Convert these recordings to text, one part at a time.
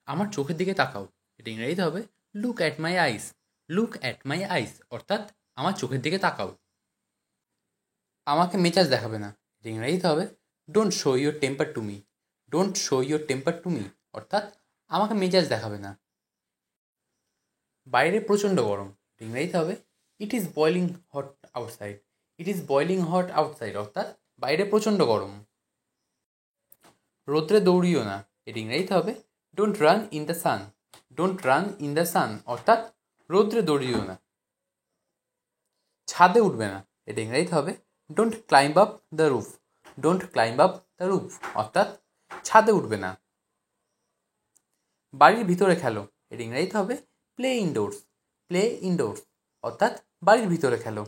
আমার চোখের দিকে তাকাও, এটা ইংরেজিতে হবে look at my eyes. Look at my eyes অর্থাৎ আমার চোখের দিকে তাকাও। আমাকে মেজাজ দেখাবে না, এটা ইংরেজিতে হবে don't show your temper to me. Don't show your temper to me অর্থাৎ আমাকে মেজাজ দেখাবে না। বাইরে প্রচণ্ড গরম, এটা ইংরেজিতে হবে it is boiling hot outside. It is boiling hot outside অর্থাৎ বাইরে প্রচণ্ড গরম। রোদ্রে দৌড়িও না, এটা ইংরেজিতে হবে don't run in the sun. Don't run in the sun অর্থাৎ রোদ্রে দৌড়িও না। ছাদে উঠবে না, এটা ইংরেজিতে হবে don't climb up the roof. Don't climb up the roof অর্থাৎ ছাদে উঠবে না। বাড়ির ভিতরে খেলো, এটা ইংরেজিতে হবে প্লে ইনডোরস। প্লে ইনডোরস অর্থাৎ বাড়ির ভিতরে খেলো।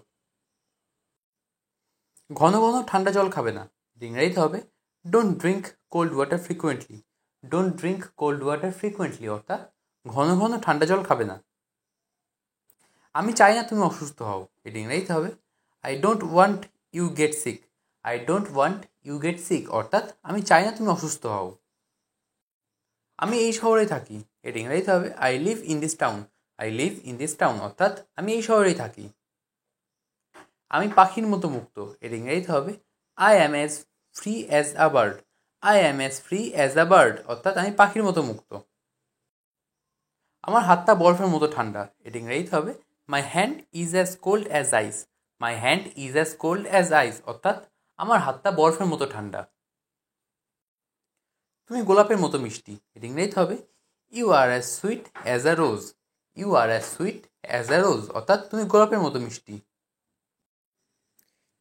ঘন ঘন ঠান্ডা জল খাবে না, এটা ইংরেজিতে হবে don't drink cold water frequently. Don't drink cold water frequently অর্থাৎ ঘন ঘন ঠান্ডা জল খাবে না। আমি চাই না তুমি অসুস্থ হও, এটা ইংরেজিতে হবে I don't want you get sick. I don't want you get sick অর্থাৎ আমি চাই না তুমি অসুস্থ হও। আমি এই শহরে থাকি, এটা ইংরেজিতে হবে I live in this town. I live in this town অর্থাৎ আমি এই শহরেই থাকি। আমি পাখির মতো মুক্ত, এর ইংরেজিতে হবে I am as free as a bird. I am as free as a bird অর্থাৎ আমি পাখির মতো মুক্ত। আমার হাতটা বরফের মতো ঠান্ডা, এর ইংরেজিতে হবে my hand is as cold as ice. My hand is as cold as ice অর্থাৎ আমার হাতটা বরফের মতো ঠান্ডা। তুমি গোলাপের মতো মিষ্টি, এর ইংরেজিতে হবে you are as sweet as a rose. You are as sweet as a rose অর্থাৎ তুমি গোলাপের মতো মিষ্টি।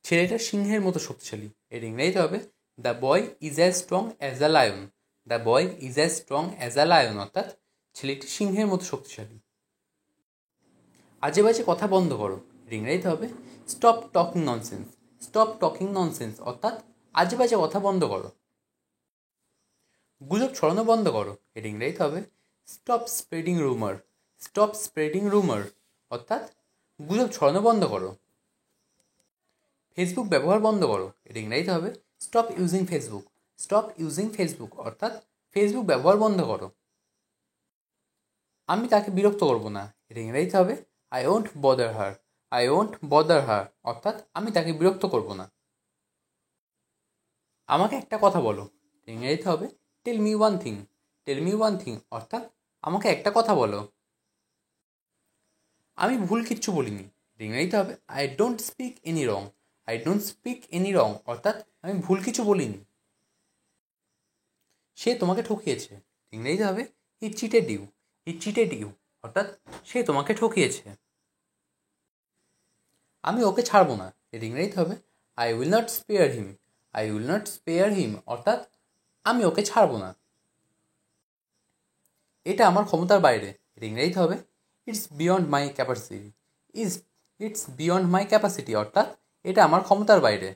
ছেলেটা সিংহের মতো শক্তিশালী, এর ইংরেজিতে হবে the boy is as strong as a lion. The boy is as strong as a lion অর্থাৎ ছেলেটি সিংহের মতো শক্তিশালী। আজে বাজে কথা বন্ধ করো, এর ইংরেজিতে হবে stop talking nonsense. Stop talking nonsense অর্থাৎ আজে বাজে কথা বন্ধ করো। গুজব ছড়ানো বন্ধ করো, এর ইংরেজিতে হবে স্টপ স্প্রেডিং রুমার। স্টপ স্প্রেডিং রুমার অর্থাৎ গুজব ছড়ানো বন্ধ করো। ফেসবুক ব্যবহার বন্ধ করো, এর ইংরেজিতে হবে stop using Facebook. Stop using Facebook অর্থাৎ ফেসবুক ব্যবহার বন্ধ করো। আমি তাকে বিরক্ত করব না, এর ইংরেজিতে হবে I won't bother her. I won't bother her অর্থাৎ আমি তাকে বিরক্ত করব না। আমাকে একটা কথা বলো, ইংরেজিতে হবে tell me one thing. Tell me one thing অর্থাৎ আমাকে একটা কথা বলো। আমি ভুল কিচ্ছু বলিনি, ইংরেজিতে হবে I don't speak any wrong. I don't speak any wrong অর্থাৎ আমি ভুল কিছু বলিনি। সে তোমাকে ঠকিয়েছে, ইংরেজিতে হবে he cheated you. He cheated you অর্থাৎ সে তোমাকে ঠকিয়েছে। আমি ওকে ছাড়বো না, এর ইংরেজিতে হবে I will not spare him. I will not spare him অর্থাৎ আমি ওকে ছাড়বো না। এটা আমার ক্ষমতার বাইরে, এর ইংরেজিতে হবে it's beyond my capacity. Is it's beyond my capacity অর্থাৎ এটা আমার ক্ষমতার বাইরে।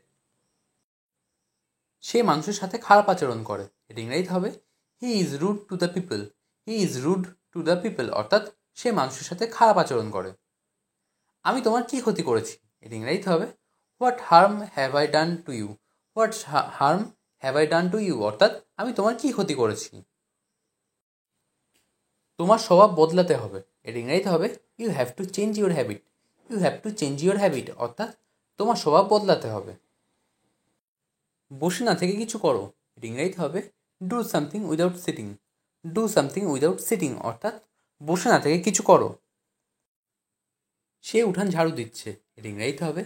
সে মানুষের সাথে খারাপ আচরণ করে, এর ইংরেজিতে হবে he is rude to the people. He is rude to the people অর্থাৎ সে মানুষের সাথে খারাপ আচরণ করে। আমি তোমার কী ক্ষতি করেছি, এর ইংরেজিতে হবে what harm have I done to you. What harm have I done to you অর্থাৎ আমি তোমার কী ক্ষতি করেছি। তোমার স্বভাব বদলাতে হবে, এর ইংরেজিতে হবে you have to change your habit. You have to change your habit অর্থাৎ তোমার স্বভাব বদলাতে হবে। বসে না থেকে কিছু করো, এর ইংরেজিতে হবে do something without sitting. Do something without sitting অর্থাৎ বসে না থেকে কিছু করো। সে উঠান ঝাড়ু দিচ্ছে, এর ইংরেজিতে হবে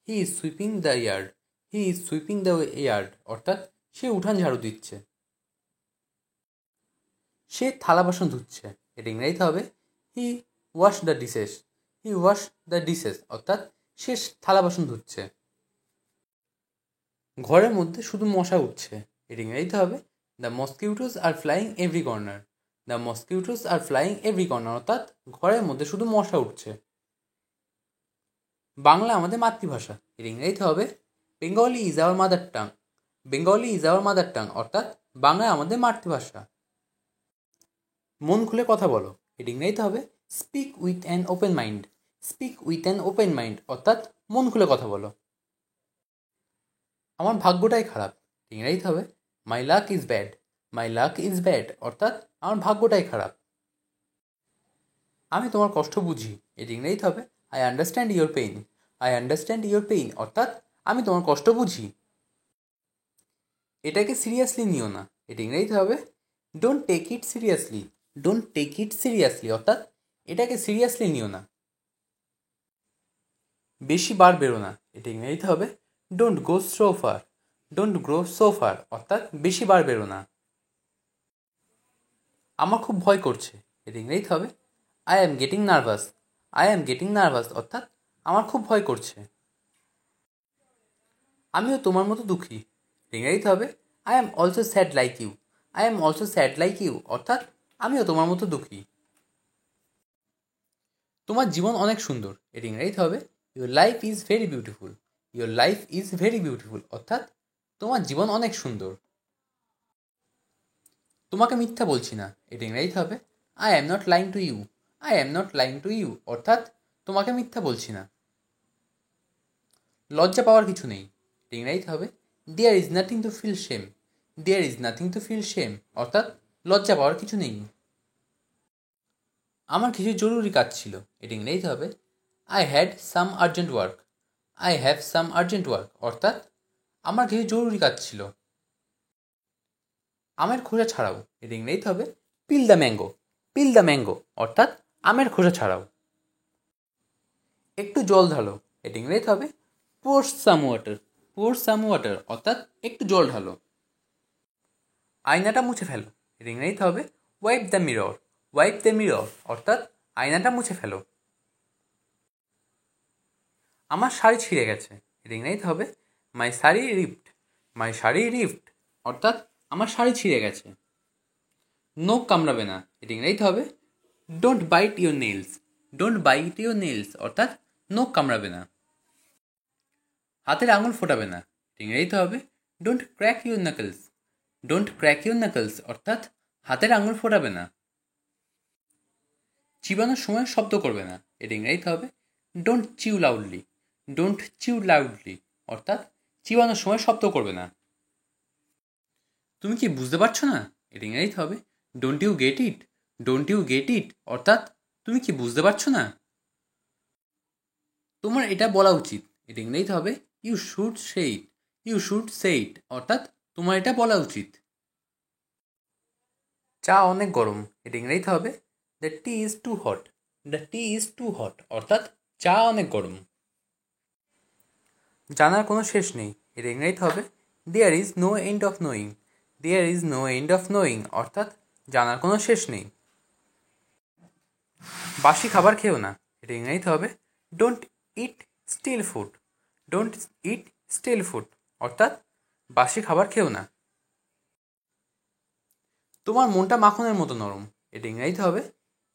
he is sweeping the yard. He is sweeping the yard অর্থাৎ সে উঠান ঝাড়ু দিচ্ছে। সে থালা বাসন ধুচ্ছে, এর ইংরেজিতে হবে he wash the dishes. He wash the dishes অর্থাৎ সে থালা বাসন ধুচ্ছে। ঘরের মধ্যে শুধু মশা উঠছে, এর ইংরেজিতে হবে the মসকিউটোস are flying every corner. The মসকিউটোস are flying every corner অর্থাৎ ঘরের মধ্যে শুধু মশা উঠছে। বাংলা আমাদের মাতৃভাষা, এর ইংরেজিতে হবে Bengali is our mother tongue. Bengali is our mother tongue অর্থাৎ বাংলা আমাদের মাতৃভাষা। মন খুলে কথা বলো, এর ইংরেজিতে হবে speak with an open mind. Speak with an open mind অর্থাৎ মন খুলে কথা বলো। আমার ভাগ্যটাই খারাপ, ইংরেজিতে হবে my luck is bad. My luck is bad অর্থাৎ আমার ভাগ্যটাই খারাপ। আমি তোমার কষ্ট বুঝি, এটি ইংরেজিতে হবে I understand your pain. I understand your pain অর্থাৎ আমি তোমার কষ্ট বুঝি। এটাকে সিরিয়াসলি নিও না, এটি ইংরেজিতে হবে don't take it seriously. Don't take it seriously অর্থাৎ এটাকে সিরিয়াসলি নিও না। বেশি বার বেরো না, এটা ইংরেজিতে হবে don't go so far. Don't go so far অর্থাৎ বেশি বার বেরো না। আমার খুব ভয় করছে, এটা ইংরেজিতে হবে I am getting nervous. I am getting nervous অর্থাৎ আমার খুব ভয় করছে। আমিও তোমার মতো দুঃখী, ইংরেজিতে হবে I am also sad like you. I am also sad like you অর্থাৎ আমিও তোমার মতো দুঃখী। তোমার জীবন অনেক সুন্দর, এটি ইংরেজিতে হবে your life is very beautiful. Your life is very beautiful অর্থাৎ তোমার জীবন অনেক সুন্দর। তোমাকে মিথ্যা বলছি না, এটি ইংরেজিতে হবে I am not lying to you. I am not lying to you অর্থাৎ তোমাকে মিথ্যা বলছি না। লজ্জা পাওয়ার কিছু নেই, এটি ইংরেজিতে হবে there is nothing to feel shame. There is nothing to feel shame অর্থাৎ লজ্জা পাওয়ার কিছু নেই। আমার কিছু জরুরি কাজ ছিল, এটি ইংরেজিতে হবে I had some urgent work. I have some urgent work অর্থাৎ আমার কিছু জরুরি কাজ ছিল। আমের খোসা ছাড়াও, এটি ইংরেজিতে হবে peel the mango. Peel the mango অর্থাৎ আমের খোসা ছাড়াও। একটু জল ঢালো, এটি ইংরেজিতে হবে পোর সাম ওয়াটার। পোর সাম ওয়াটার অর্থাৎ একটু জল ঢালো। আয়নাটা মুছে ফেলো, এটি ইংরেজিতে হবে wipe the mirror. Wipe the mirror অর্থাৎ আয়নাটা মুছে ফেলো। আমার শাড়ি ছিঁড়ে গেছে, এটি ইংরেজিতে হবে মাই শাড়ি রিপড। মাই শাড়ি রিপড অর্থাৎ আমার শাড়ি ছিঁড়ে গেছে। নখ কামড়াবে না, এটি ইংরেজিতে হবে don't bite your nails. Don't bite your nails অর্থাৎ নখ কামড়াবে না। হাতের আঙুল ফোটাবে না, এটি ইংরেজিতে হবে don't crack your knuckles. Don't crack your knuckles অর্থাৎ হাতের আঙুল ফোটাবে না। চিবানোর সময় শব্দ করবে না, এটি ইংরেজিতে হবে don't chew loudly. Don't chew loudly অর্থাৎ চিবানোর সময় শব্দ করবে না। তুমি কি বুঝতে পারছো না, এটি ইংরেজিতে হবে don't you get it. Don't you get it অর্থাৎ তুমি কি বুঝতে পারছো না। তোমার এটা বলা উচিত, এটি ইংরেজিতে হবে you should say it. You should say it অর্থাৎ তোমার এটা বলা উচিত। চা অনেক গরম, এটি ইংরেজিতে হবে the tea is too hot. The tea is too hot অর্থাৎ চা অনেক গরম। জানার কোনো শেষ নেই, এর ইংরেজিতে হবে there is no end of knowing. There is no end of knowing অর্থাৎ জানার কোনো শেষ নেই। বাসি খাবার খেও না, এটা ইংরেজিতে হবে don't eat stale food. Don't eat stale food অর্থাৎ বাসি খাবার খেও না। তোমার মনটা মাখনের মতো নরম, এটা ইংরেজিতে হবে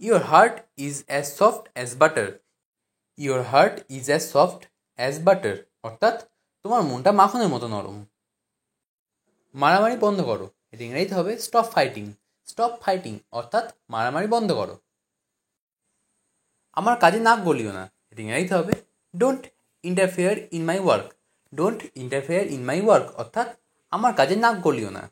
your heart is as soft as butter. Your heart is as soft as butter অর্থাৎ তোমার মনটা মাখনের মতো নরম। মারামারি বন্ধ করো, এটা ইংরেজিতে হবে স্টপ ফাইটিং। স্টপ ফাইটিং অর্থাৎ মারামারি বন্ধ করো। আমার কাজে নাক গলিও না, এটা ইংরেজিতে হবে don't interfere in my work. Don't interfere in my work অর্থাৎ আমার কাজে নাক গলিও না।